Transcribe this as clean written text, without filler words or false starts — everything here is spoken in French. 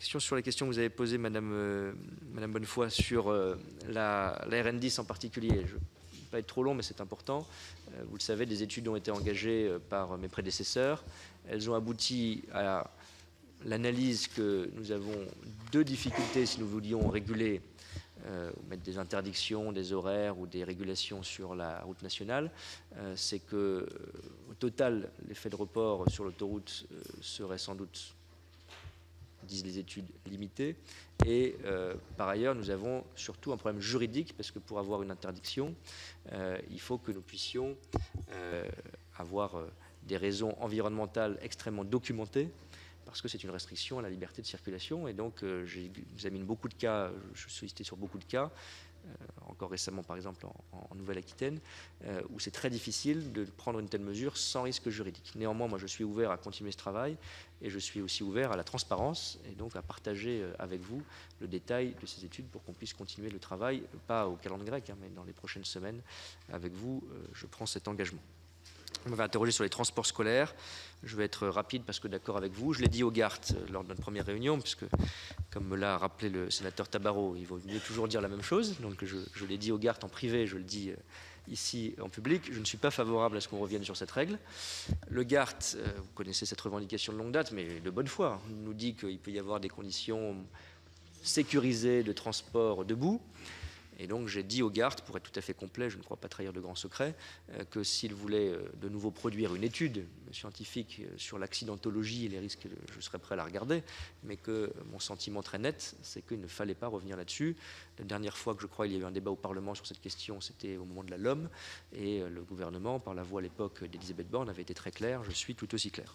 question sur les questions que vous avez posées, Madame Bonnefoy, sur la RN10 en particulier. Je ne vais pas être trop long, mais c'est important. Vous le savez, des études ont été engagées par mes prédécesseurs. Elles ont abouti à l'analyse que nous avons deux difficultés si nous voulions réguler, mettre des interdictions, des horaires ou des régulations sur la route nationale. C'est que, au total, l'effet de report sur l'autoroute serait sans doute, disent les études, limitées. Et par ailleurs, nous avons surtout un problème juridique, parce que pour avoir une interdiction, il faut que nous puissions avoir des raisons environnementales extrêmement documentées, parce que c'est une restriction à la liberté de circulation. Et donc, j'examine beaucoup de cas, je suis sollicité sur beaucoup de cas, encore récemment par exemple en Nouvelle-Aquitaine, où c'est très difficile de prendre une telle mesure sans risque juridique. Néanmoins, moi je suis ouvert à continuer ce travail et je suis aussi ouvert à la transparence et donc à partager avec vous le détail de ces études pour qu'on puisse continuer le travail, pas au calendrier grec, mais dans les prochaines semaines avec vous, je prends cet engagement. On m'avait interrogé sur les transports scolaires. Je vais être rapide parce que d'accord avec vous. Je l'ai dit au GART lors de notre première réunion, puisque, comme me l'a rappelé le sénateur Tabarot, il vaut mieux toujours dire la même chose. Donc je l'ai dit au GART en privé, je le dis ici en public. Je ne suis pas favorable à ce qu'on revienne sur cette règle. Le GART, vous connaissez cette revendication de longue date, mais de bonne foi, nous dit qu'il peut y avoir des conditions sécurisées de transport debout. Et donc j'ai dit au GART, pour être tout à fait complet, je ne crois pas trahir de grands secrets, que s'il voulait de nouveau produire une étude scientifique sur l'accidentologie et les risques, je serais prêt à la regarder, mais que mon sentiment très net, c'est qu'il ne fallait pas revenir là-dessus. La dernière fois que je crois il y a eu un débat au Parlement sur cette question, c'était au moment de la LOM, et le gouvernement, par la voix à l'époque d'Elisabeth Borne, avait été très clair, je suis tout aussi clair.